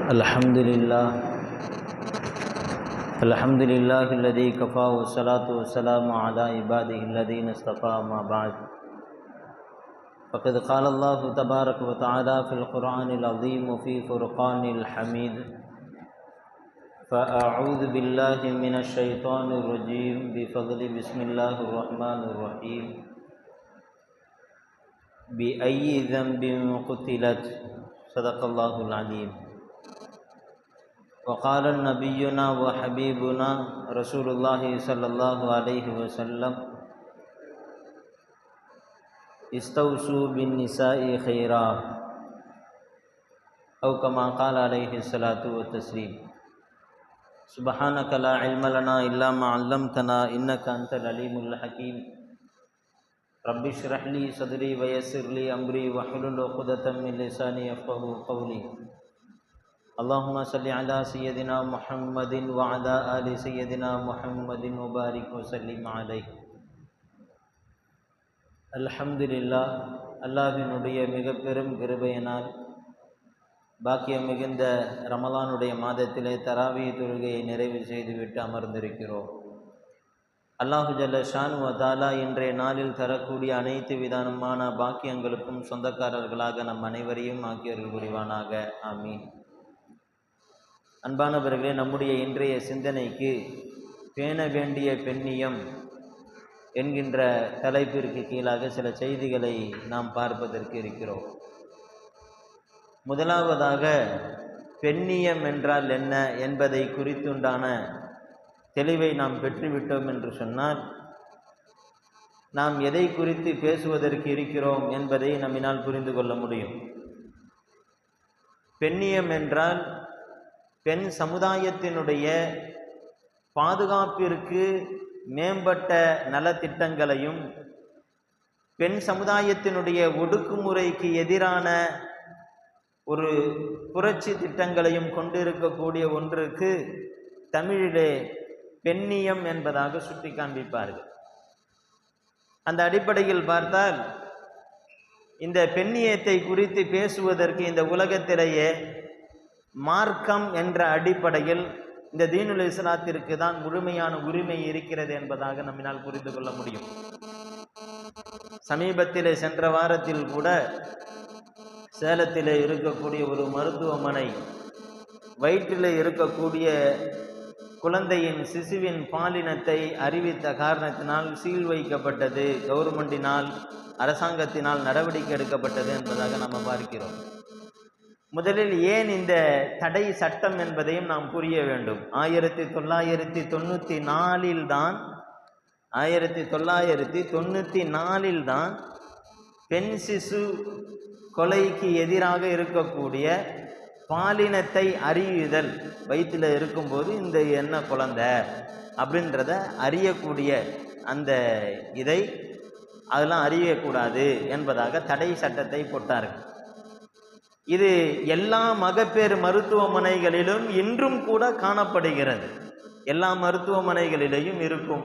الحمد لله الذي كفى والصلاة والسلام على عباده الذين اصطفى ما بعد فقد قال الله تبارك وتعالى في القرآن العظيم وفي فرقان الحميد فأعوذ بالله من الشيطان الرجيم بفضل بسم الله الرحمن الرحيم بأي ذنب قتلت صدق الله العليم وقال نبينا وحبيبنا رسول الله صلى الله عليه وسلم استوصوا بالنساء خيرا أو كما قال عليه الصلاة والتسليم سبحانك لا علم لنا إلا ما علمتنا إنك أنت العليم الحكيم رب اشرح لي صدري ويسر لي أمري واحلل عقدة من لساني يفقهوا قولي اللهم صل على سيدنا محمد وعلى آل سيدنا محمد وبارك وسلم عليه. அல்ஹம்துலில்லாஹ், அல்லாஹ்வினுடைய மிக பெரும் கிருபையினால் பாக்கியம் மிகுந்த ரமலானுடைய மாதத்திலே தராவிய தொழுகையை நிறைவு செய்துவிட்டு அமர்ந்திருக்கிறோம். அல்லாஹு ஜல்ல ஷானு வ தஆலா இன்றைய நாளில் தரக்கூடிய அனைத்து விதமான பாக்கியங்களுக்கும் சொந்தக்காரர்களாக நம் அனைவரையும் ஆக்கியர்கள் புரிவானாக. ஆமீன். அன்பானவர்களே, நம்முடைய இன்றைய சிந்தனைக்கு பேண வேண்டிய பெண்ணியம் என்கின்ற தலைப்பிற்கு கீழாக சில செய்திகளை நாம் பார்ப்பதற்கு இருக்கிறோம். முதலாவதாக, பெண்ணியம் என்றால் என்ன என்பதை குறித்துண்டான தெளிவை நாம் பெற்றுவிட்டோம் என்று சொன்னால், நாம் எதை குறித்து பேசுவதற்கு இருக்கிறோம் என்பதை நம்மினால் புரிந்து கொள்ள முடியும். பெண்ணியம் என்றால் பெண் சமுதாயத்தினுடைய பாதுகாப்பிற்கு மேம்பட்ட நலத்திட்டங்களையும் பெண் சமுதாயத்தினுடைய ஒடுக்குமுறைக்கு எதிரான ஒரு புரட்சி திட்டங்களையும் கொண்டிருக்கக்கூடிய ஒன்றுக்கு தமிழிலே பெண்ணியம் என்பதாக சுட்டி காண்பிப்பார்கள். அந்த அடிப்படையில் பார்த்தால், இந்த பெண்ணியத்தை குறித்து பேசுவதற்கு இந்த உலகத்திலேயே மார்க்கம் என்ற அடிப்படையில் இந்த தீனுல் இஸ்லாத்திற்கு தான் முழுமையான உரிமை இருக்கிறது என்பதாக நம்மினால் புரிந்து கொள்ள முடியும். சமீபத்திலே சென்ற வாரத்தில் கூட சேலத்திலே இருக்கக்கூடிய ஒரு மருத்துவமனை வயிற்றிலே இருக்கக்கூடிய குழந்தையின் சிசுவின் பாலினத்தை அறிவித்த காரணத்தினால் சீல் வைக்கப்பட்டது, கவர்மெண்டினால் அரசாங்கத்தினால் நடவடிக்கை எடுக்கப்பட்டது என்பதாக நாம் பார்க்கிறோம். முதலில் ஏன் இந்த தடை சட்டம் என்பதையும் நாம் புரிய வேண்டும். 1994 தான் பெண் சிசு கொலைக்கு எதிராக இருக்கக்கூடிய பாலினத்தை அறியுதல், வயிற்றில் இருக்கும்போது இந்த என்ன குழந்தை அப்படின்றத அறியக்கூடிய அந்த இதை அதெல்லாம் அறியக்கூடாது என்பதாக தடை சட்டத்தை போட்டார்கள். இது எல்லா மகப்பேறு மருத்துவமனைகளிலும் இன்றும் கூட காணப்படுகிறது. எல்லா மருத்துவமனைகளிலேயும் இருக்கும்.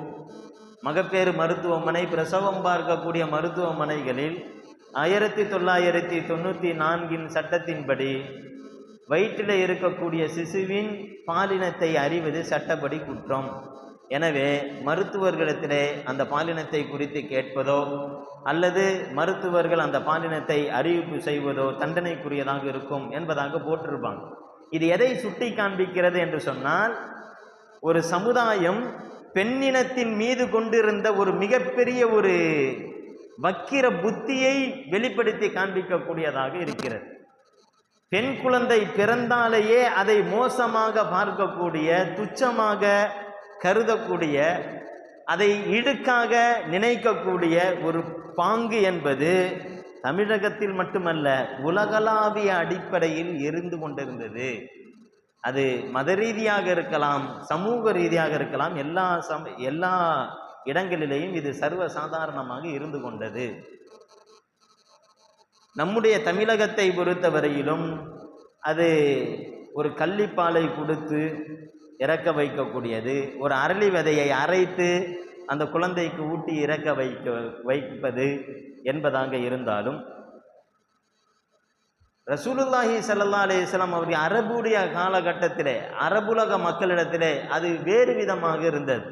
மகப்பேறு மருத்துவமனை, பிரசவம் பார்க்கக்கூடிய மருத்துவமனைகளில் 1994 சட்டத்தின்படி வயிற்றில் இருக்கக்கூடிய சிசுவின் பாலினத்தை அறிவது சட்டப்படி குற்றம். எனவே மருத்துவர்களிடத்திலே அந்த பாலினத்தை குறித்து கேட்பதோ அல்லது மருத்துவர்கள் அந்த பாலினத்தை அறிவிப்பு செய்வதோ தண்டனைக்குரியதாக இருக்கும் என்பதாக போட்டிருப்பாங்க. இது எதை சுட்டி காண்பிக்கிறது என்று சொன்னால், ஒரு சமுதாயம் பெண்ணினத்தின் மீது கொண்டிருந்த ஒரு மிகப்பெரிய ஒரு வக்கிர புத்தியை வெளிப்படுத்தி காண்பிக்கக்கூடியதாக இருக்கிறது. பெண் குழந்தை பிறந்தாலேயே அதை மோசமாக பார்க்கக்கூடிய, துச்சமாக கருதக்கூடிய, அதை இடுக்காக நினைக்கக்கூடிய ஒரு பாங்கு என்பது தமிழகத்தில் மட்டுமல்ல, உலகளாவிய அடிப்படையில் இருந்து கொண்டிருந்தது. அது மத ரீதியாக இருக்கலாம், சமூக ரீதியாக இருக்கலாம், எல்லா இடங்களிலேயும் இது சர்வசாதாரணமாக இருந்து கொண்டது. நம்முடைய தமிழகத்தை பொறுத்தவரையிலும் அது ஒரு கள்ளிப்பாலை கொடுத்து இறக்க வைக்கக்கூடியது, ஒரு அரளி விதையை அரைத்து அந்த குழந்தைக்கு ஊட்டி இறக்க வைப்பது என்பதாக இருந்தாலும், ரசூலுல்லாஹி ஸல்லல்லாஹு அலைஹி வஸல்லம் அவர்கள் அரபுடைய காலகட்டத்திலே அரபுலக மக்களிடத்திலே அது வேறு விதமாக இருந்தது.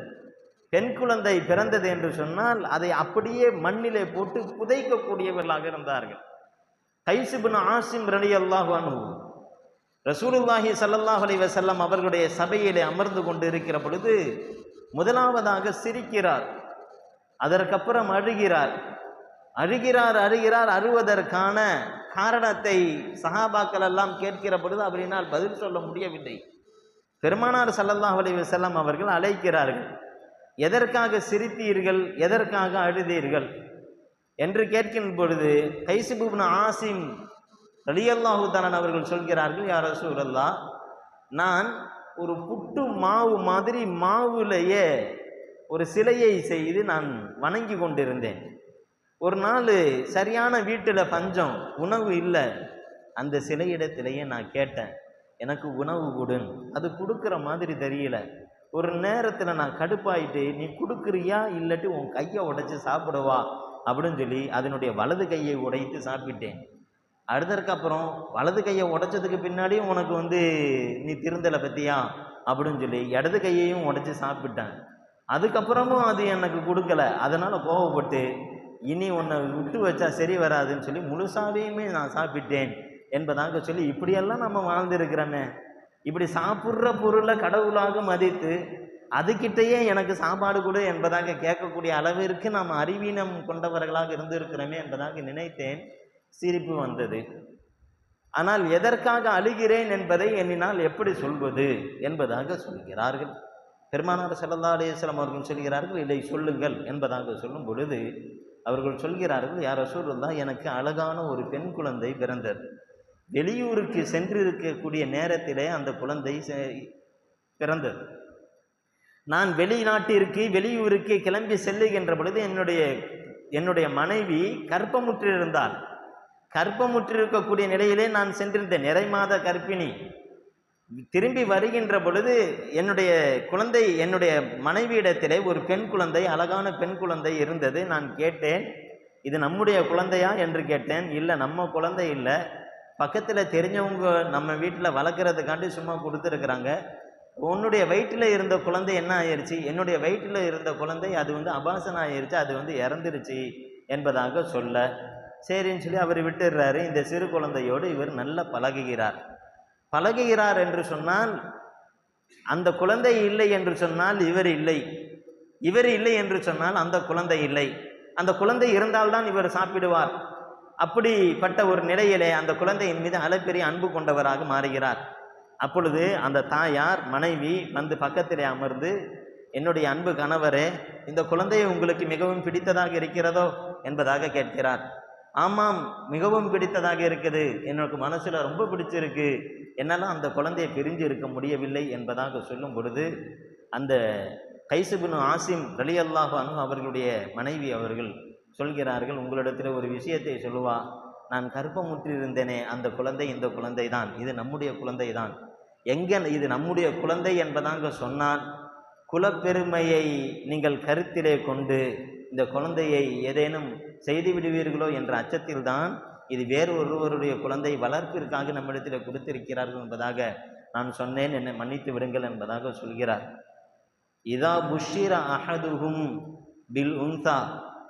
பெண் குழந்தை பிறந்தது என்று சொன்னால் அதை அப்படியே மண்ணிலே போட்டு புதைக்கக்கூடியவர்களாக இருந்தார்கள். கைஸ் இப்னு ஆசிம் ரலியல்லாஹு அன்ஹு ரசூலுல்லாஹி ஸல்லல்லாஹு அலைஹி வஸல்லம் அவர்களுடைய சபையிலே அமர்ந்து கொண்டு இருக்கிற பொழுது முதலாவதாக சிரிக்கிறார், அதற்கப்புறம் அழுகிறார். அழுவதற்கான காரணத்தை சஹாபாக்கள் எல்லாம் கேட்கிற பொழுது அவரினால் பதில் சொல்ல முடியவில்லை. பெருமானார் ஸல்லல்லாஹு அலைஹி வஸல்லம் அவர்கள் அழைக்கிறார்கள், எதற்காக சிரித்தீர்கள், எதற்காக அழுதீர்கள் என்று கேட்கின்ற பொழுது கைஸ் இப்னு ஆசிம் ரலியல்லாஹு தஆலா அவர்கள் சொல்கிறார்கள், யா ரசூலல்லாஹ், நான் ஒரு புட்டு மாவு மாதிரி மாவுலேயே ஒரு சிலையை செய்து நான் வணங்கி கொண்டிருந்தேன். ஒரு நாள் சரியான வீட்டில் பஞ்சம், உணவு இல்லை. அந்த சிலையிடத்திலேயே நான் கேட்டேன், எனக்கு உணவு கொடுன். அது கொடுக்குற மாதிரி தெரியல. ஒரு நேரத்தில் நான் கடுப்பாயிட்டு, நீ கொடுக்குறியா இல்லாட்டி உன் கையை உடைச்சி சாப்பிடுவா அப்படின்னு சொல்லி அதனுடைய வலது கையை உடைத்து சாப்பிட்டேன். அடுத்ததுக்கப்புறம் வலது கையை உடைச்சதுக்கு பின்னாடியும் உனக்கு நீ திருந்தலை பற்றியா அப்படின்னு சொல்லி இடது கையையும் உடைச்சி சாப்பிட்டேன். அதுக்கப்புறமும் அது எனக்கு கொடுக்கல. அதனால் கோவப்பட்டு இனி உன்னை விட்டு வச்சா சரி வராதுன்னு சொல்லி முழுசாவையுமே நான் சாப்பிட்டேன் என்பதாக சொல்லி, இப்படியெல்லாம் நம்ம வாழ்ந்துருக்கிறோமே. இப்படி சாப்பிட்ற பொருளை கடவுளாக மதித்து அதுக்கிட்டேயே எனக்கு சாப்பாடு கொடு என்பதாக கேட்கக்கூடிய அளவிற்கு நாம் அறிவீனம் கொண்டவர்களாக இருந்திருக்கிறோமே என்பதாக நினைத்தேன். சிரிப்பு வந்தது. ஆனால் எதற்காக அழுகிறேன் என்பதை எண்ணினால் எப்படி சொல்வது என்பதாக சொல்கிறார்கள். பெருமானார் ஸல்லல்லாஹு அலைஹி வஸல்லம் அவர்கள் சொல்கிறார்கள், இதை சொல்லுங்கள் என்பதாக சொல்லும் பொழுது அவர்கள் சொல்கிறார்கள், யா ரசூலுல்லாஹ், எனக்கு அழகான ஒரு பெண் குழந்தை பிறந்தது. வெளியூருக்கு சென்றிருக்கக்கூடிய நேரத்திலே அந்த குழந்தை பிறந்தது. நான் வெளியூருக்கு கிளம்பி செல்லுகின்ற பொழுது என்னுடைய மனைவி கர்ப்பமுற்றிருந்தாள். கர்ப்பமுற்றிருக்கக்கூடிய நிலையிலே நான் சென்றிருந்தேன், நிறைமாத கர்ப்பிணி. திரும்பி வருகின்ற பொழுது என்னுடைய மனைவியிடத்திலே ஒரு பெண் குழந்தை, அழகான பெண் குழந்தை இருந்தது. நான் கேட்டேன், இது நம்முடைய குழந்தையா என்று கேட்டேன். இல்லை, நம்ம குழந்தை இல்லை, பக்கத்தில் தெரிஞ்சவங்க நம்ம வீட்டில் வளர்க்குறதுக்காண்டி சும்மா கொடுத்துருக்குறாங்க. உன்னுடைய வயிற்றில் இருந்த குழந்தை என்ன ஆயிடுச்சு? என்னுடைய வயிற்றில் இருந்த குழந்தை அது அபாசனம் ஆயிடுச்சு, அது இறந்துருச்சு என்பதாக சொல்ல, சரின்னு சொல்லி அவர் விட்டுடுறாரு. இந்த சிறு குழந்தையோடு இவர் நல்லா பழகுகிறார் என்று சொன்னால், அந்த குழந்தை இல்லை என்று சொன்னால் இவர் இல்லை என்று சொன்னால் அந்த குழந்தை இல்லை. அந்த குழந்தை இருந்தால்தான் இவர் சாப்பிடுவார். அப்படிப்பட்ட ஒரு நிலையிலே அந்த குழந்தையின் மீது அளப்பெரிய அன்பு கொண்டவராக மாறுகிறார். அப்பொழுது அந்த தாயார் மனைவி பக்கத்திலே அமர்ந்து, என்னுடைய அன்பு கணவரே, இந்த குழந்தையை உங்களுக்கு மிகவும் பிடித்ததாக இருக்கிறதோ என்பதாக கேட்கிறார். ஆமாம், மிகவும் பிடித்ததாக இருக்குது, எனக்கு மனசில் ரொம்ப பிடிச்சிருக்கு, என்னால் அந்த குழந்தையை பிரிஞ்சு இருக்க முடியவில்லை என்பதாக சொல்லும் பொழுது அந்த கைஸ் இப்னு ஆசிம் ரலியல்லாஹு அன்ஹு அவர்களுடைய மனைவி அவர்கள் சொல்கிறார்கள், உங்களிடத்தில் ஒரு விஷயத்தை சொல்லுவா, நான் கர்ப்பமுற்றிருந்தேனே, அந்த குழந்தை இந்த குழந்தை தான், இது நம்முடைய குழந்தை தான். இது நம்முடைய குழந்தை என்பதாக சொன்னால் குலப்பெருமையை நீங்கள் கருத்திலே கொண்டு இந்த குழந்தையை ஏதேனும் செய்து விடுவீர்களோ என்ற அச்சத்தில்தான் இது வேறு ஒருவருடைய குழந்தை வளர்ப்பிற்காக நம்மிடத்தில் கொடுத்திருக்கிறார்கள் என்பதாக நான் சொன்னேன், என்னை மன்னித்து விடுங்கள் என்பதாக சொல்கிறார். இதா புஷிர அஹதுஹும் பில் உன்சா,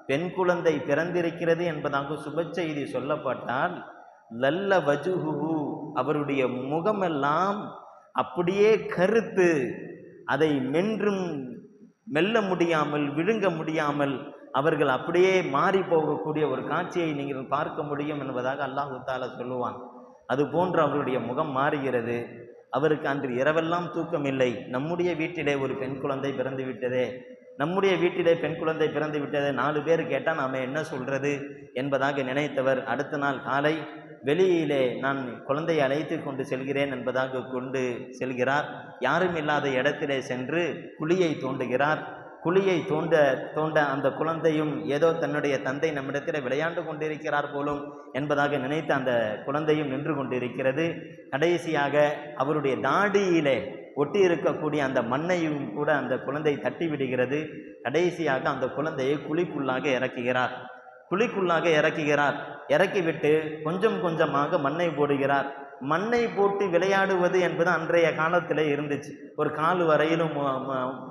பெண் குழந்தை பிறந்திருக்கிறது என்பதாக சுப செய்தி சொல்லப்பட்டால், லல்ல வஜுஹு, அவருடைய முகமெல்லாம் அப்படியே கருத்து, அதை மெல்ல முடியாமல் விழுங்க முடியாமல் அவர்கள் அப்படியே மாறி போகக்கூடிய ஒரு காட்சியை நீங்கள் பார்க்க முடியும் என்பதாக அல்லாஹ் தஆலா சொல்லுவான். அதுபோன்று அவருடைய முகம் மாறுகிறது. அவருக்கு அன்று இரவெல்லாம் தூக்கம் இல்லை. நம்முடைய வீட்டிலே ஒரு பெண் குழந்தை பிறந்து விட்டதே, 4 பேர் கேட்டால் நாம் என்ன சொல்கிறது என்பதாக நினைத்தவர் அடுத்த நாள் காலை வெளியிலே நான் குழந்தையை அழைத்து கொண்டு செல்கிறேன் என்பதாக கொண்டு செல்கிறார். யாரும் இல்லாத இடத்திலே சென்று குழியை தோண்டுகிறார். குழியை தோண்ட அந்த குழந்தையும் ஏதோ தன்னுடைய தந்தை நம்மிடத்தில் விளையாண்டு கொண்டிருக்கிறார் போலும் என்பதாக நினைத்து அந்த குழந்தையும் நின்று கொண்டிருக்கிறது. கடைசியாக அவருடைய தாடியிலே ஒட்டி இருக்கக்கூடிய அந்த மண்ணையும் கூட அந்த குழந்தை தட்டி விடுகிறது. கடைசியாக அந்த குழந்தையை குழிக்குள்ளாக இறக்குகிறார். குழிக்குள்ளாக இறக்குகிறார். இறக்கிவிட்டு கொஞ்சம் கொஞ்சமாக மண்ணை போடுகிறார். மண்ணை போட்டு விளையாடுவது என்பது அன்றைய காலத்தில் இருந்துச்சு. ஒரு கால் வரையிலும்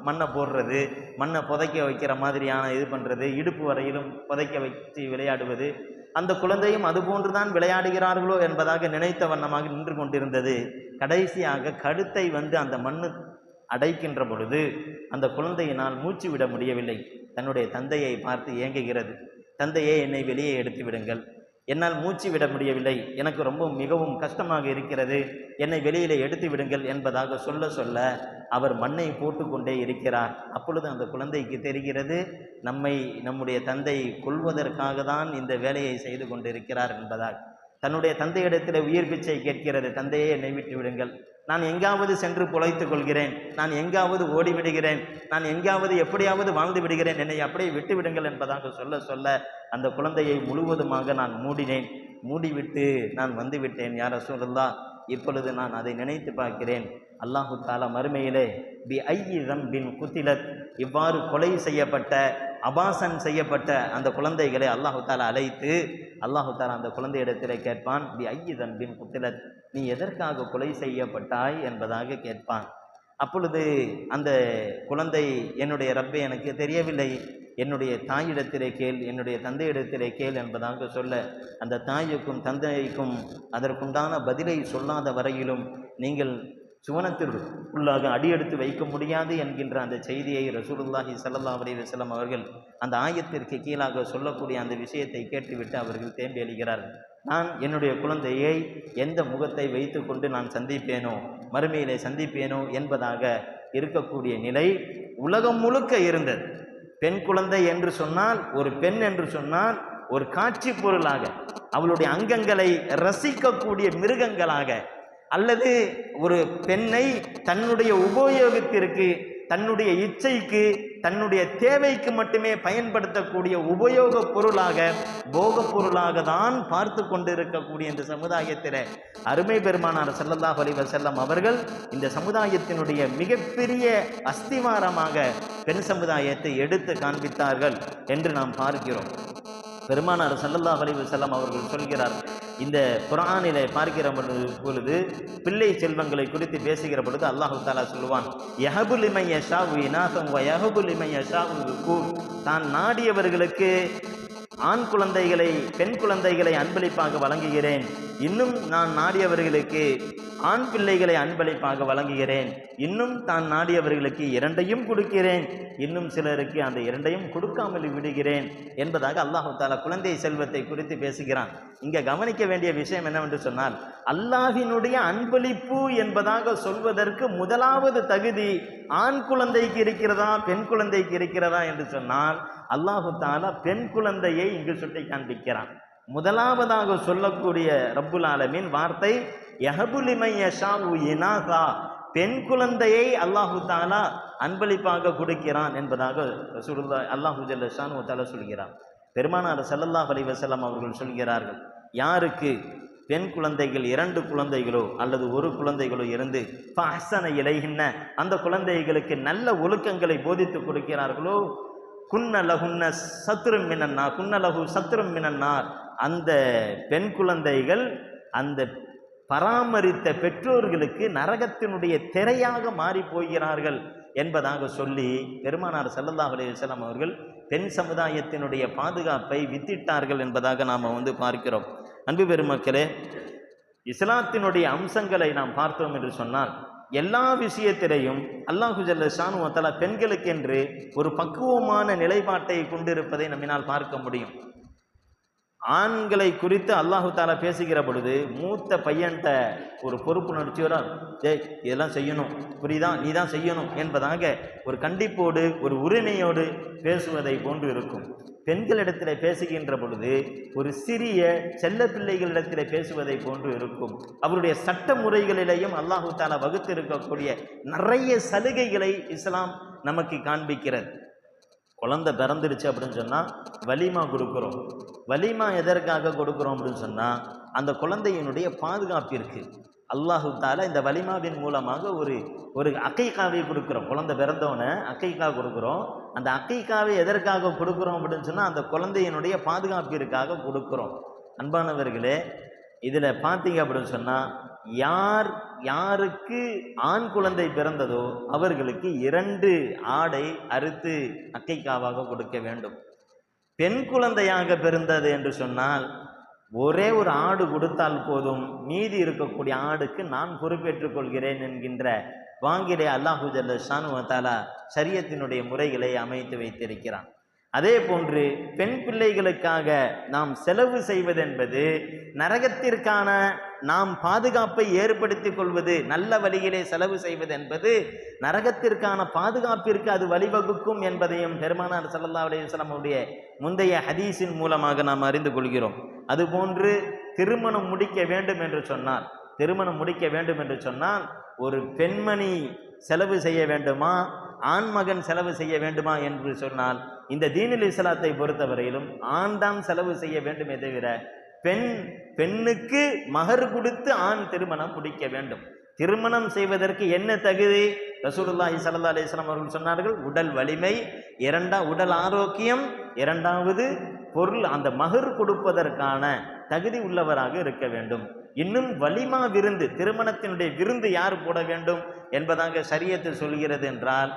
மண்ணை போடுறது, மண்ணை புதைக்க வைக்கிற மாதிரியான இது பண்ணுறது, இடுப்பு வரையிலும் புதைக்க வச்சு விளையாடுவது. அந்த குழந்தையும் அதுபோன்றுதான் விளையாடுகிறார்களோ என்பதாக நினைத்த வண்ணமாக நின்று கொண்டிருந்தது. கடைசியாக கழுத்தை அந்த மண்ணு அடைக்கின்ற பொழுது அந்த குழந்தையினால் மூச்சு விட முடியவில்லை. தன்னுடைய தந்தையை பார்த்து ஏங்குகிறது. தந்தையே, என்னை வெளியே எடுத்து விடுங்கள், என்னால் மூச்சு விட முடியவில்லை, எனக்கு ரொம்ப மிகவும் கஷ்டமாக இருக்கிறது, என்னை வெளியிலே எடுத்து விடுங்கள் என்பதாக சொல்ல சொல்ல அவர் மண்ணை போட்டு கொண்டே இருக்கிறார். அப்பொழுது அந்த குழந்தைக்கு தெரிகிறது, நம்முடைய தந்தை கொல்வதற்காக தான் இந்த வேலையை செய்து கொண்டிருக்கிறார் என்பதாக. தன்னுடைய தந்தையிடத்தில் உயிர் பிச்சை கேட்கிறது. தந்தையே, என்னை விட்டு விடுங்கள், நான் எங்காவது சென்று பொழைத்துக் கொள்கிறேன், நான் எங்காவது ஓடிவிடுகிறேன், நான் எங்காவது எப்படியாவது வாழ்ந்து விடுகிறேன், என்னை அப்படியே விட்டு விடுங்கள் என்பதாக சொல்ல சொல்ல அந்த குழந்தையை முழுவதுமாக நான் மூடினேன். மூடிவிட்டு நான் வந்துவிட்டேன். யா ரசூலுல்லாஹ், இப்பொழுது நான் அதை நினைத்து பார்க்கிறேன். அல்லாஹு தாலா மறுமையிலே பி ஐயி ரம்பின் குத்திலத், இவ்வாறு கொலை செய்யப்பட்ட, அபாசன் செய்யப்பட்ட அந்த குழந்தைகளை அல்லாஹு தாலா அழைத்து அல்லாஹு தாலா அந்த குழந்தையிடத்திலே கேட்பான், பி ஐயி ரம்பின் குத்திலத், நீ எதற்காக கொலை செய்யப்பட்டாய் என்பதாக கேட்பான். அப்பொழுது அந்த குழந்தை, என்னுடைய ரப்பே, எனக்கு தெரியவில்லை, என்னுடைய தாயிடத்திலே கேள், என்னுடைய தந்தையிடத்திலே கேள் என்பதாக சொல்ல, அந்த தாய்க்கும் தந்தைக்கும் அதற்குண்டான பதிலை சொல்லாத வரையிலும் நீங்கள் சுவனத்திற்குள்ளாக அடியெடுத்து வைக்க முடியாது என்கின்ற அந்த செய்தியை ரசூலுல்லாஹி ஸல்லல்லாஹு அலைஹி வஸல்லம் அவர்கள் அந்த ஆயத்திற்கு கீழாக சொல்லக்கூடிய அந்த விஷயத்தை கேட்டுவிட்டு அவர்கள் தேம்பி எழுகிறார்கள். நான் என்னுடைய குழந்தையை எந்த முகத்தை வைத்து கொண்டு நான் சந்திப்பேனோ, மறுமையிலே சந்திப்பேனோ என்பதாக இருக்கக்கூடிய நிலை உலகம் முழுக்க இருந்தது. பெண் குழந்தை என்று சொன்னால், ஒரு பெண் என்று சொன்னால் ஒரு காட்சி பொருளாக, அவளுடைய அங்கங்களை ரசிக்கக்கூடிய மிருகங்களாக, அல்லது ஒரு பெண்ணை தன்னுடைய உபயோகத்திற்கு, தன்னுடைய இச்சைக்கு, தன்னுடைய தேவைக்கு மட்டுமே பயன்படுத்தக்கூடிய உபயோக பொருளாக, போக பொருளாக தான் பார்த்து கொண்டிருக்கக்கூடிய இந்த சமுதாயத்தில் அருமை பெருமானார் ஸல்லல்லாஹு அலைஹி வஸல்லம் அவர்கள் இந்த சமுதாயத்தினுடைய மிகப்பெரிய அஸ்திவாரமாக பெண் சமுதாயத்தை எடுத்து காண்பித்தார்கள் என்று நாம் பார்க்கிறோம். பெருமானார் ஸல்லல்லாஹு அலைஹி வஸல்லம் அவர்கள் சொல்கிறார், இந்த குர்ஆனிலே பார்க்கிற பொழுது பிள்ளை செல்வங்களை குறித்து பேசுகிற பொழுது அல்லாஹு தஆலா சொல்லுவான், யஹபு லிமன் யஷாஉ இனாஸன் வ யஹபு லிமன் யஷாஉ ذுகூர், தான் நாடியவர்களுக்கு ஆண் குழந்தைகளை, பெண் குழந்தைகளை அன்பளிப்பாக வழங்குகிறேன், இன்னும் நான் நாடியவர்களுக்கு ஆண் பிள்ளைகளை அன்பளிப்பாக வழங்குகிறேன், இன்னும் தான் நாடியவர்களுக்கு இரண்டையும் கொடுக்கிறேன், இன்னும் சிலருக்கு அந்த இரண்டையும் கொடுக்காமல் விடுகிறேன் என்பதாக அல்லாஹு தஆலா குழந்தை செல்வத்தை குறித்து பேசுகிறான். இங்கே கவனிக்க வேண்டிய விஷயம் என்னவென்று சொன்னால், அல்லாஹ்வினுடைய அன்பளிப்பு என்பதாக சொல்வதற்கு முதலாவது தகுதி ஆண் குழந்தைக்கு இருக்கிறதா, பெண் குழந்தைக்கு இருக்கிறதா என்று சொன்னால், அல்லாஹு தஆலா பெண் குழந்தையை இங்கு சுட்டி காண்பிக்கிறான். முதலாவதாக சொல்லக்கூடிய ரப்புல் ஆலமீன் வார்த்தை யஹபு லிமன் யஷாஉ இனாஸா, பெண் குழந்தையை அல்லாஹு தஆலா அன்பளிப்பாக கொடுக்கிறான் என்பதாக ரசூலுல்லாஹ் அல்லாஹு ஜல்ல ஷானு தஆலா சொல்கிறார். பெருமானார் ஸல்லல்லாஹு அலைஹி வஸல்லம் அவர்கள் சொல்கிறார்கள், யாருக்கு பெண் குழந்தைகள் 2 குழந்தைகளோ அல்லது ஒரு குழந்தைகளோ இருந்து ஃபஹ்ஸன இலைஹின்ன, அந்த குழந்தைகளுக்கு நல்ல ஒழுக்கங்களை போதித்து கொடுக்கிறார்களோ, குன்ன லஹுன்ன சத்ரும் மினன்னார், குன்ன லஹு சத்ரும் மினன்னார், அந்த பெண் குழந்தைகள் அந்த பராமரித்த பெற்றோர்களுக்கு நரகத்தினுடைய திரையாக மாறி போகிறார்கள் என்பதாக சொல்லி பெருமானார் ஸல்லல்லாஹு அலைஹி வஸல்லம் அவர்கள் பெண் சமுதாயத்தினுடைய பாதுகாப்பை வித்திட்டார்கள் என்பதாக நாம் பார்க்கிறோம். அன்பு பெருமக்களே, இஸ்லாத்தினுடைய அம்சங்களை நாம் பார்த்தோம் என்று சொன்னால், எல்லா விஷயத்திலையும் அல்லாஹு ஜல்ல ஷானு வ தஆலா பெண்களுக்கென்று ஒரு பக்குவமான நிலைப்பாட்டை கொண்டிருப்பதை நம்மினால் பார்க்க முடியும். ஆண்களை குறித்து அல்லாஹு தாலா பேசுகிற பொழுது மூத்த பையன்கிட்ட ஒரு பொறுப்புணர்ச்சியோட, இதெல்லாம் செய்யணும், புரியுதா, நீ தான் செய்யணும் என்பதாக ஒரு கண்டிப்போடு ஒரு உரிமையோடு பேசுவதை போன்று இருக்கும். பெண்களிடத்தில் பேசுகின்ற பொழுது ஒரு சிறிய செல்ல பிள்ளைகளிடத்தில் பேசுவதை போன்று இருக்கும். அவருடைய சட்ட முறைகளிலேயும் அல்லாஹு தாலா வகுத்திருக்கக்கூடிய நிறைய சலுகைகளை இஸ்லாம் நமக்கு காண்பிக்கிறது. குழந்தை பிறந்துடுச்சு அப்படின்னு சொன்னால் வலிமா கொடுக்குறோம். வலிமா எதற்காக கொடுக்குறோம் அப்படின்னு சொன்னால், அந்த குழந்தையினுடைய பாதுகாப்பிற்கு, அல்லாஹு தாலா இந்த வலிமாவின் மூலமாக ஒரு அக்கைக்காவை கொடுக்குறோம். குழந்தை பிறந்தவனை அக்கைக்கா கொடுக்குறோம். அந்த அக்கைக்காவை எதற்காக கொடுக்குறோம் அப்படின்னு சொன்னால் அந்த குழந்தையினுடைய பாதுகாப்பிற்காக கொடுக்குறோம். அன்பானவர்களே, இதில் பார்த்தீங்க அப்படின்னு சொன்னால் யாருக்கு ஆண் குழந்தை பிறந்ததோ அவர்களுக்கு 2 ஆடை அறுத்து அக்கைக்காவாக கொடுக்க வேண்டும். பெண் குழந்தையாக பிறந்தது என்று சொன்னால் ஒரே ஒரு ஆடு கொடுத்தால் போதும், மீதி இருக்கக்கூடிய ஆடுக்கு நான் பொறுப்பேற்றுக் கொள்கிறேன் என்கின்ற வாங்கிலே அல்லாஹு ஜல்ல ஷானு வ தஆலா ஷரியத்தினுடைய முறைகளை அமைத்து வைத்திருக்கிறான். அதே போன்று பெண் பிள்ளைகளுக்காக நாம் செலவு செய்வதென்பது நரகத்திற்கான நாம் பாதுகாப்பை ஏற்படுத்திக் கொள்வது, நல்ல வழியிலே செலவு செய்வது என்பது நரகத்திற்கான பாதுகாப்பிற்கு அது வழிவகுக்கும் என்பதையும் பெருமானார் ஸல்லல்லாஹு அலைஹி வஸல்லம் உடைய முந்தைய ஹதீஸின் மூலமாக நாம் அறிந்து கொள்கிறோம். அதுபோன்று திருமணம் முடிக்க வேண்டும் என்று சொன்னால் ஒரு பெண்மணி செலவு செய்ய வேண்டுமா, ஆண்மகன் செலவு செய்ய வேண்டுமா என்று சொன்னால் இந்த தீனுல் இஸ்லாத்தை பொறுத்தவரையிலும் ஆண் தான் செலவு செய்ய வேண்டுமே தவிர பெண்ணுக்கு மகர் கொடுத்து ஆண் திருமணம் முடிக்க வேண்டும். திருமணம் செய்வதற்கு என்ன தகுதி? ரசூலுல்லாஹி ஸல்லல்லாஹு அலைஹி வஸல்லம் அவர்கள் சொன்னார்கள், உடல் வலிமை, உடல் ஆரோக்கியம், 2வது பொருள், அந்த மகர் கொடுப்பதற்கான தகுதி உள்ளவராக இருக்க வேண்டும். இன்னும் வலிமா விருந்து, திருமணத்தினுடைய விருந்து யார் போட வேண்டும் என்பதாக ஷரியத்து சொல்கிறது என்றால்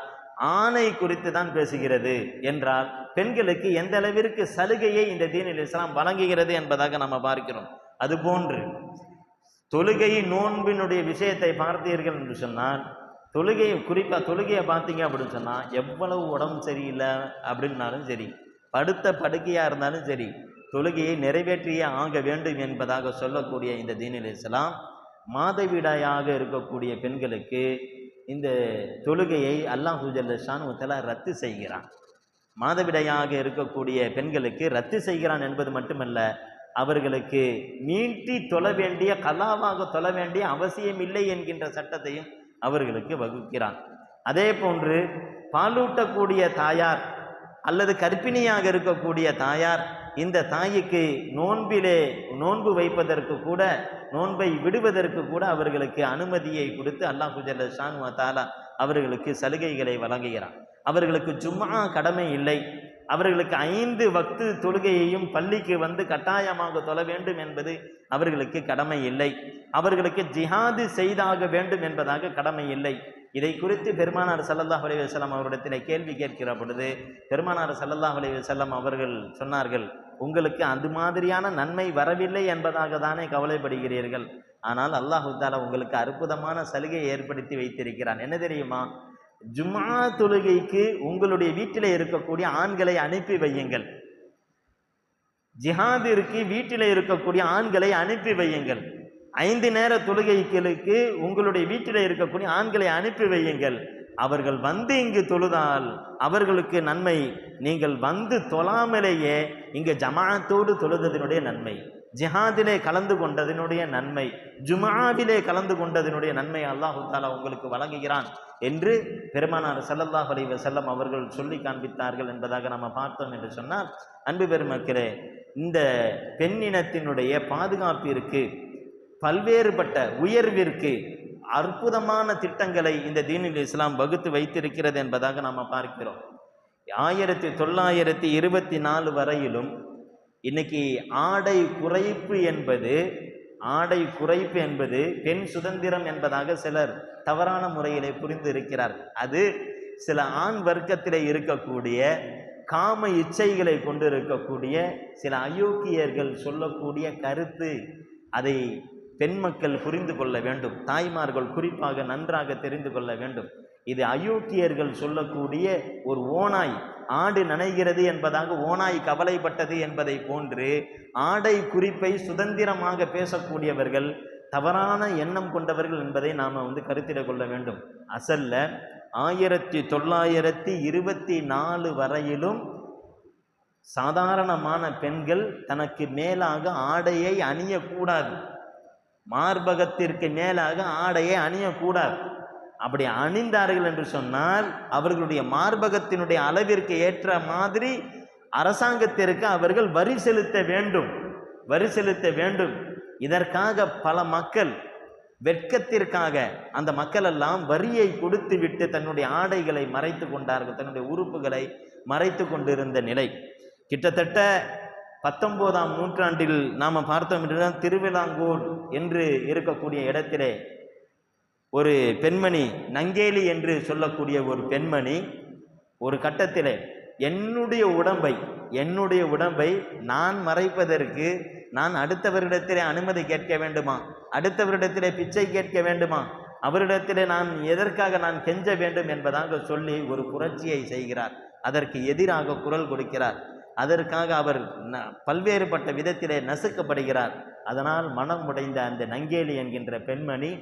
ஆணை குறித்து தான் பேசுகிறது என்றால் பெண்களுக்கு எந்த அளவிற்கு சலுகையை இந்த தீனுல் இஸ்லாம் வழங்குகிறது என்பதாக நம்ம பார்க்கிறோம். அதுபோன்று தொழுகை நோன்பினுடைய விஷயத்தை பார்த்தீர்கள் என்று சொன்னால் குறிப்பாக தொழுகையை பார்த்தீங்க அப்படின்னு சொன்னால் எவ்வளவு உடம்பு சரியில்லை அப்படின்னாலும் சரி, படுத்த படுக்கையாக இருந்தாலும் சரி, தொழுகையை நிறைவேற்றியே ஆக வேண்டும் என்பதாக சொல்லக்கூடிய இந்த தீனுல் இஸ்லாம் மாதவிடாயாக இருக்கக்கூடிய பெண்களுக்கு இந்த தொழுகையை அல்லாஹு ஜல்ல ஷானு வ தஆலா ரத்து செய்கிறான். மாதவிடாயாக இருக்கக்கூடிய பெண்களுக்கு ரத்து செய்கிறான் என்பது மட்டுமல்ல, அவர்களுக்கு மீட்டி தொழ வேண்டிய, கலாவாக தொழ வேண்டிய அவசியம் இல்லை என்கின்ற சட்டத்தையும் அவர்களுக்கு வகுக்கிறான். அதே போன்று பாலூட்டக்கூடிய தாயார் அல்லது கர்ப்பிணியாக இருக்கக்கூடிய தாயார், இந்த தாய்க்கு நோன்பு வைப்பதற்கு கூட, நோன்பை விடுவதற்கு கூட அவர்களுக்கு அனுமதியை கொடுத்து அல்லாஹு ஜல்ல ஷானு வ தஆலா அவர்களுக்கு சலுகைகளை வழங்குகிறான். அவர்களுக்கு ஜும்ஆ கடமை இல்லை. அவர்களுக்கு 5 வக்து தொழுகையையும் பள்ளிக்கு வந்து கட்டாயமாக தொழ வேண்டும் என்பது அவர்களுக்கு கடமை இல்லை. அவர்களுக்கு ஜிஹாது செய்தாக வேண்டும் என்பதாக கடமை இல்லை. இதை குறித்து பெருமானார் ஸல்லல்லாஹு அலைஹி வஸல்லம் அவரிடத்தில் கேள்வி கேட்கிற பொழுது பெருமானார் ஸல்லல்லாஹு அலைஹி வஸல்லம் அவர்கள் சொன்னார்கள், உங்களுக்கு அது மாதிரியான நன்மை வரவில்லை என்பதாக தானே கவலைப்படுகிறீர்கள். ஆனால் அல்லாஹு தஆலா உங்களுக்கு அற்புதமான சலுகையை ஏற்படுத்தி வைத்திருக்கிறான். என்ன தெரியுமா? ஜும்ஆ தொழுகைக்கு உங்களுடைய வீட்டிலே இருக்கக்கூடிய ஆண்களை அனுப்பி வையுங்கள். ஜிஹாதிற்கு வீட்டிலே இருக்கக்கூடிய ஆண்களை அனுப்பி வையுங்கள். 5 நேர தொழுகைகளுக்கு உங்களுடைய வீட்டிலே இருக்கக்கூடிய ஆண்களை அனுப்பி வையுங்கள். அவர்கள் வந்து இங்கு தொழுதால் அவர்களுக்கு நன்மை. நீங்கள் வந்து தொழாமலேயே இங்கு ஜமாஅத்தோடு தொழுததினுடைய நன்மை, ஜிஹாதிலே கலந்து கொண்டதினுடைய நன்மை, ஜும்ஆவிலே கலந்து கொண்டதினுடைய நன்மை அல்லாஹு தஆலா உங்களுக்கு வழங்குகிறான் என்று பெருமானார் ஸல்லல்லாஹு அலைஹி வஸல்லம் அவர்கள் சொல்லி காண்பித்தார்கள் என்பதாக நம்ம பார்த்தோம் என்று சொன்னால், அன்பு பெருமக்களே, இந்த பெண்ணினத்தினுடைய பாதுகாப்பிற்கு, பல்வேறுபட்ட உயர்விற்கு அற்புதமான திட்டங்களை இந்த தீனுல் இஸ்லாம் வகுத்து வைத்திருக்கிறது என்பதாக நாம் பார்க்கிறோம். 1924 வரையிலும் இன்னைக்கு ஆடை குறைப்பு என்பது பெண் சுதந்திரம் என்பதாக சிலர் தவறான முறையிலே புரிந்து இருக்கிறார். அது சில ஆண் வர்க்கத்திலே இருக்கக்கூடிய காம இச்சைகளை கொண்டு இருக்கக்கூடிய சில அயோக்கியர்கள் சொல்லக்கூடிய கருத்து. அதை பெண் மக்கள் புரிந்து கொள்ள வேண்டும். தாய்மார்கள் குறிப்பாக நன்றாக தெரிந்து கொள்ள வேண்டும். இது அயோக்கியர்கள் சொல்லக்கூடிய ஒரு ஓநாய், ஆடு நனைகிறது என்பதாக ஓநாய் கவலைப்பட்டது என்பதை போன்று ஆடை குறிப்பை சுதந்திரமாக பேசக்கூடியவர்கள் தவறான எண்ணம் கொண்டவர்கள் என்பதை நாம் கருத்தில் கொள்ள வேண்டும். அசல்ல 1924 வரையிலும் சாதாரணமான பெண்கள் தனக்கு மேலாக ஆடையை அணியக்கூடாது, மார்பகத்திற்கு மேலாக ஆடையை அணியக்கூடாது. அப்படி அணிந்தார்கள் என்று சொன்னால் அவர்களுடைய மார்பகத்தினுடைய அளவிற்கு ஏற்ற மாதிரி அரசாங்கத்திற்கு அவர்கள் வரி செலுத்த வேண்டும். இதற்காக பல மக்கள் வெட்கத்திற்காக அந்த மக்கள் எல்லாம் வரியை கொடுத்து விட்டு தன்னுடைய ஆடைகளை மறைத்து கொண்டார்கள், தன்னுடைய உறுப்புகளை மறைத்து கொண்டிருந்த நிலை. கிட்டத்தட்ட 19ஆம் நூற்றாண்டில் நாம் பார்த்தோம் என்றால் திருவிதாங்கூர் என்று இருக்கக்கூடிய இடத்திலே ஒரு பெண்மணி, நங்கேலி என்று சொல்லக்கூடிய ஒரு பெண்மணி, ஒரு கட்டத்திலே என்னுடைய உடம்பை நான் மறைப்பதற்கு நான் அடுத்தவரிடத்திலே அனுமதி கேட்க வேண்டுமா? அடுத்தவரிடத்திலே பிச்சை கேட்க வேண்டுமா? அவரிடத்திலே நான் எதற்காக நான் கெஞ்ச வேண்டும் என்பதாக சொல்லி ஒரு புரட்சியை செய்கிறார். அதற்கு எதிராக குரல் கொடுக்கிறார். அதற்காக அவர் பல்வேறுபட்ட விதத்திலே நசுக்கப்படுகிறார். அதனால் மனம் உடைந்த அந்த நங்கேலி என்கின்ற பெண்மணி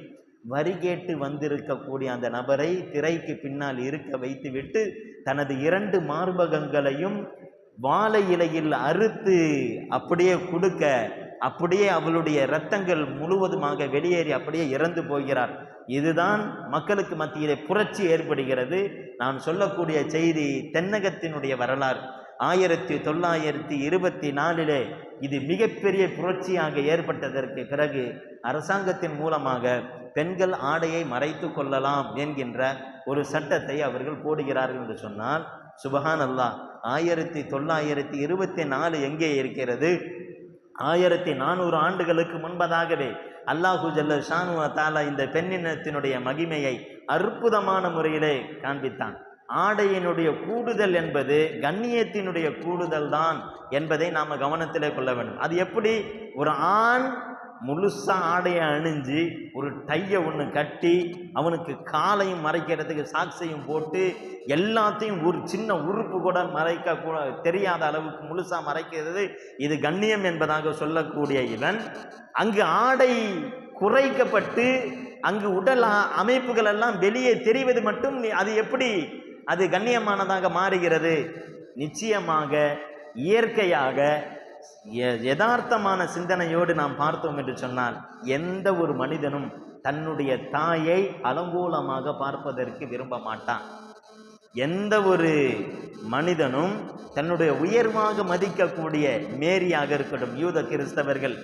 வரி கேட்டு வந்திருக்கக்கூடிய அந்த நபரை திரைக்கு பின்னால் இருக்க வைத்துவிட்டு தனது 2 மார்பகங்களையும் வாழை இலையில் அறுத்து அப்படியே கொடுக்க, அப்படியே அவளுடைய இரத்தங்கள் முழுவதுமாக வெளியேறி அப்படியே இறந்து போகிறார். இதுதான் மக்களுக்கு மத்தியிலே புரட்சி ஏற்படுகிறது. நான் சொல்லக்கூடிய செய்தி தென்னகத்தினுடைய வரலாறு. 1924 இது மிகப்பெரிய புரட்சியாக ஏற்பட்டதற்கு பிறகு அரசாங்கத்தின் மூலமாக பெண்கள் ஆடையை மறைத்து கொள்ளலாம் என்கின்ற ஒரு சட்டத்தை அவர்கள் போடுகிறார்கள் என்று சொன்னால், சுபஹான் அல்லாஹ், 1924 எங்கே இருக்கிறது? 1400 ஆண்டுகளுக்கு முன்பதாகவே அல்லாஹு ஜல்ல ஷானு வ தஆலா இந்த பெண்ணினத்தினுடைய மகிமையை அற்புதமான முறையிலே காண்பித்தான். ஆடையினுடைய கூடுதல் என்பது கண்ணியத்தினுடைய கூடுதல் தான் என்பதை நாம் கவனத்திலே கொள்ள வேண்டும். அது எப்படி? ஒரு ஆண் முழுசா ஆடையை அணிஞ்சு ஒரு டையை ஒன்று கட்டி அவனுக்கு காலையும் மறைக்கிறதுக்கு சாக்ஸையும் போட்டு எல்லாத்தையும் ஒரு சின்ன உறுப்பு கூட மறைக்க தெரியாத அளவுக்கு முழுசா மறைக்கிறது, இது கண்ணியம் என்பதாக சொல்லக்கூடிய இவன் அங்கு ஆடை குறைக்கப்பட்டு அங்கு உடல் அமைப்புகள் எல்லாம் வெளியே தெரிவது மட்டும் அது எப்படி அது கண்ணியமானதாக மாறுகிறது? நிச்சயமாக இயற்கையாக யதார்த்தமான சிந்தனையோடு நாம் பார்த்தோம் என்று சொன்னால் எந்த ஒரு மனிதனும் தன்னுடைய தாயை அலங்கோலமாக பார்ப்பதற்கு விரும்ப மாட்டான். எந்த ஒரு மனிதனும் தன்னுடைய உயர்வாக மதிக்கக்கூடிய மேரியாக இருக்கட்டும், யூத கிறிஸ்தவர்கள்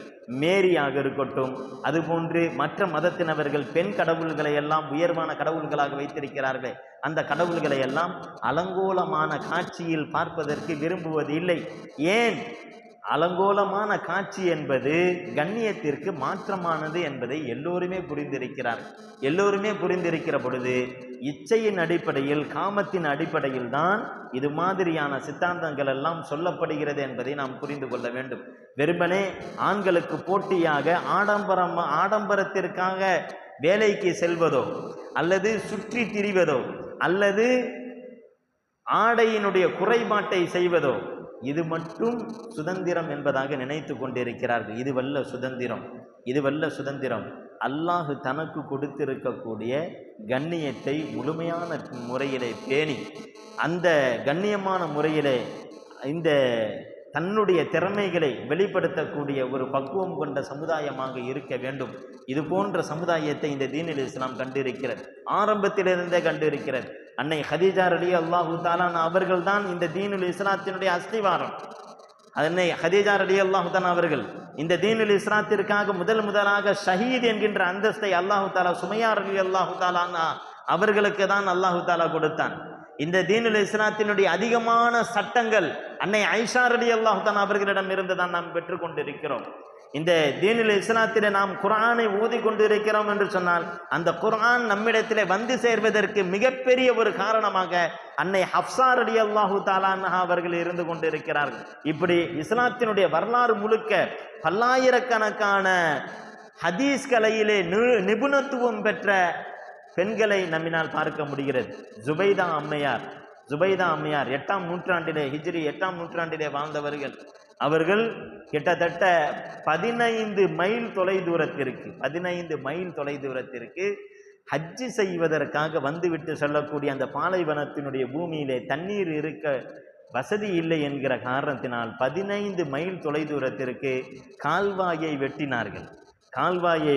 மேரியாக இருக்கட்டும், அதுபோன்று மற்ற மதத்தினவர்கள் பெண் கடவுள்களை எல்லாம் உயர்வான கடவுள்களாக வைத்திருக்கிறார்கள். அந்த கடவுள்களை எல்லாம் அலங்கோலமான காட்சியில் பார்ப்பதற்கு விரும்புவது இல்லை. ஏன்? அலங்கோலமான காட்சி என்பது கண்ணியத்திற்கு மாற்றமானது என்பதை எல்லோருமே புரிந்திருக்கிறார். எல்லோருமே புரிந்திருக்கிற பொழுது இச்சையின் அடிப்படையில், காமத்தின் அடிப்படையில் தான் இது மாதிரியான சித்தாந்தங்கள் எல்லாம் சொல்லப்படுகிறது என்பதை நாம் புரிந்து கொள்ள வேண்டும். வெறுமனே ஆண்களுக்கு போட்டியாக ஆடம்பரத்திற்காக வேலைக்கு செல்வதோ அல்லது சுற்றி திரிவதோ அல்லது ஆடையினுடைய குறைபாட்டை செய்வதோ இது மட்டும் சுதந்திரம் என்பதாக நினைத்து கொண்டிருக்கிறார்கள். இது வல்ல சுதந்திரம். அல்லாஹ் தனக்கு கொடுத்திருக்கக்கூடிய கண்ணியத்தை முழுமையான முறையிலே பேணி அந்த கண்ணியமான முறையிலே இந்த தன்னுடைய திறமைகளை வெளிப்படுத்தக்கூடிய ஒரு பக்குவம் கொண்ட சமுதாயமாக இருக்க வேண்டும். இது போன்ற சமுதாயத்தை இந்த தீனுல் இஸ்லாம் கண்டிருக்கிறது, ஆரம்பத்திலிருந்தே கண்டிருக்கிறது. அன்னை ஹதீஜா ரலியல்லாஹு தஆலா அவர்கள் தான் இந்த தீனுல் இஸ்லாத்தினுடைய அஸ்திவாரம். அன்னை ஹதீஜா ரலியல்லாஹு தஆலா அவர்கள் இந்த தீனுல் இஸ்லாத்திற்காக முதலாக ஷஹீத் என்கின்ற அந்தஸ்தை அல்லாஹு தஆலா சுமையா ரலியல்லாஹு தஆலா அவர்களுக்கு தான் அல்லாஹு தஆலா கொடுத்தான். இந்த தீனுல் இஸ்லாத்தினுடைய அதிகமான சட்டங்கள் அன்னை ஆயிஷா ரலியல்லாஹு தஆலா அவர்களிடம் இருந்து தான் நாம் பெற்றுக்கொண்டிருக்கிறோம். இந்த தீனுல் இஸ்லாத்திலே நாம் குர்ஆனை ஓதி கொண்டிருக்கிறோம் என்று சொன்னால் அந்த குர்ஆன் நம்மிடத்திலே வந்து சேர்வதற்கு மிகப்பெரிய ஒரு காரணமாக அன்னை ஹப்ஸா ரலியல்லாஹு தஆலா அன்ஹா அவர்கள் இருந்து கொண்டிருக்கிறார்கள். இப்படி இஸ்லாத்தினுடைய வரலாறு முழுக்க பல்லாயிரக்கணக்கான ஹதீஸ் கலையிலே நிபுணத்துவம் பெற்ற பெண்களை நம்மினால் பார்க்க முடிகிறது. ஜுபைதா அம்மையார் 8ஆம் நூற்றாண்டிலே ஹிஜ்ரி 8ஆம் நூற்றாண்டிலே வாழ்ந்தவர்கள். அவர்கள் கிட்டத்தட்ட 15 மைல் தொலைதூரத்திற்கு ஹஜ்ஜி செய்வதற்காக வந்துவிட்டு சொல்லக்கூடிய அந்த பாலைவனத்தினுடைய பூமியிலே தண்ணீர் இருக்க வசதி இல்லை என்கிற காரணத்தினால் 15 மைல் தொலைதூரத்திற்கு கால்வாயை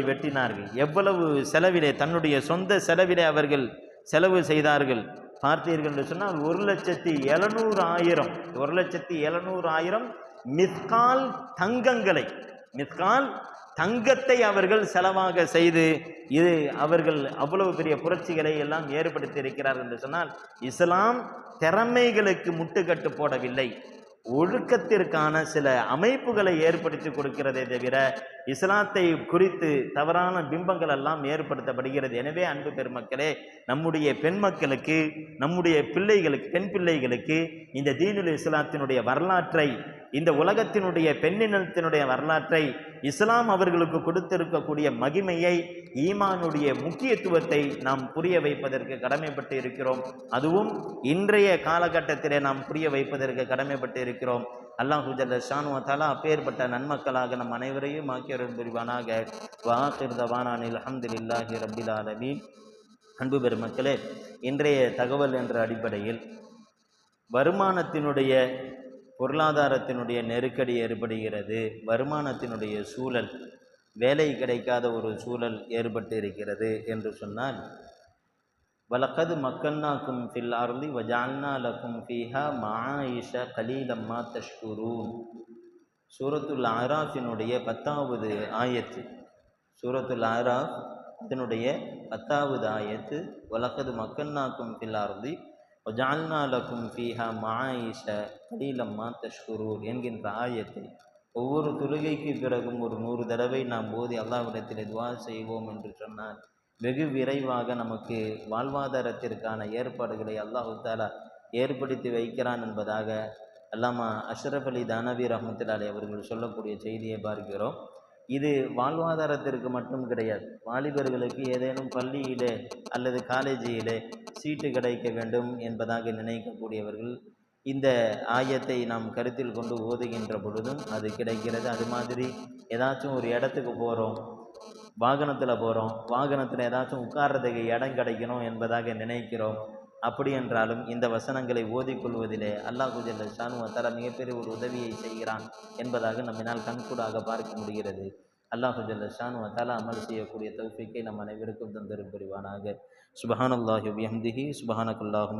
வெட்டினார்கள். எவ்வளவு செலவிலே, தன்னுடைய சொந்த செலவிலே அவர்கள் செலவு செய்தார்கள் பார்த்தீர்கள் என்று சொன்னால் 1,700,000 மிஸ்கால் தங்கத்தை அவர்கள் செலவாக செய்து இது அவர்கள் அவ்வளவு பெரிய புரட்சிகளை எல்லாம் ஏற்படுத்தி இருக்கிறார்கள் என்று சொன்னால், இஸ்லாம் திறமைகளுக்கு முட்டுக்கட்டு போடவில்லை, ஒழுக்கத்திற்கான சில அமைப்புகளை ஏற்படுத்தி கொடுக்கிறதே தவிர இஸ்லாத்தை குறித்து தவறான பிம்பங்கள் எல்லாம் ஏற்படுத்தப்படுகிறது. எனவே அன்பு பெருமக்களே, நம்முடைய பெண் மக்களுக்கு, நம்முடைய பிள்ளைகளுக்கு, பெண் பிள்ளைகளுக்கு இந்த தீனுல் இஸ்லாத்தினுடைய வரலாற்றை, இந்த உலகத்தினுடைய பெண்ணினத்தினுடைய வரலாற்றை, இஸ்லாம் அவர்களுக்கு கொடுத்திருக்கக்கூடிய மகிமையை, ஈமானுடைய முக்கியத்துவத்தை நாம் புரிய வைப்பதற்கு கடமைப்பட்டு இருக்கிறோம். அதுவும் இன்றைய காலகட்டத்திலே நாம் புரிய வைப்பதற்கு கடமைப்பட்டு இருக்கிறோம். அல்லாஹு ஜல்ல ஷானு வ தஆலா அப்பேற்பட்ட நன்மக்களாக நம் அனைவரையும் ஆக்கியருள் புரிவானாக. வஆகிர் தவானானில் அல்ஹம்துலில்லாஹி ரப்பில் ஆலமீன். அன்பு பெருமக்களே, இன்றைய தகவல் என்ற அடிப்படையில் வருமானத்தினுடைய, பொருளாதாரத்தினுடைய நெருக்கடி ஏற்படுகிறது, வருமானத்தினுடைய சூழல், வேலை கிடைக்காத ஒரு சூழல் ஏற்பட்டு இருக்கிறது என்று சொன்னால், வலக்கது மக்கன்னாக்கும் ஃபில் அர்லி வஜஅல்னா லக்கும் ஃபீஹா மஆயிஷ கலீலம் மா தஷ்குரூன். சூரத்துல் அராஃபினுடைய 10வது ஆயத்து, சூரத்துல் அராஃப் இதனுடைய 10வது ஆயத்து, வலக்கது மக்கன்னாக்கும் ஃபில் அர்லி வஜஅல்னா லக்கும் ஃபீஹா மஆயிஷ கலீலம் மா தஷ்குரூன் என்கின்ற ஆயத்தை ஒவ்வொரு தொழுகைக்கு பிறகும் ஒரு 100 தடவை நாம் ஓதி அல்லாஹ்விடத்தில் துஆ செய்வோம் என்று சொன்னால், வெகு விரைவாக நமக்கு வாழ்வாதாரத்திற்கான ஏற்பாடுகளை அல்லாஹு தஆலா ஏற்படுத்தி வைக்கிறான் என்பதாக அல்லாமா அஷ்ரஃப் அலி தானவி ரஹ்மத்துல்லாஹி அவர்கள் சொல்லக்கூடிய செய்தியை பார்க்கிறோம். இது வாழ்வாதாரத்திற்கு மட்டும் கிடையாது, வாலிபர்களுக்கு ஏதேனும் பள்ளியிலே அல்லது காலேஜிலே சீட்டு கிடைக்க வேண்டும் என்பதாக நினைக்கக்கூடியவர்கள் இந்த ஆயத்தை நாம் கருத்தில் கொண்டு ஓதுகின்ற பொழுதும் அது கிடைக்கிறது. அது மாதிரி ஏதாச்சும் ஒரு இடத்துக்கு போகிறோம், வாகனத்தில் போகிறோம், வாகனத்தில் ஏதாச்சும் உட்கார்றதுக்கு இடம் கிடைக்கணும் என்பதாக நினைக்கிறோம். அப்படி என்றாலும் இந்த வசனங்களை ஓதிக்கொள்வதிலே அல்லாஹு ஜல்ல ஷானு வ தஆலா மிகப்பெரிய ஒரு உதவியை செய்கிறான் என்பதாக நம்மினால் கண்கூடாக பார்க்க முடிகிறது. அல்லாஹு ஜல்ல ஷானு வ தஆலா அமல் செய்யக்கூடிய தௌஃபீக்கை நம் அனைவருக்கும் தந்தருள் புரிவானாக. சுப்ஹானல்லாஹி வ பிஹம்திஹி சுப்ஹானக்கல்லாஹும்ம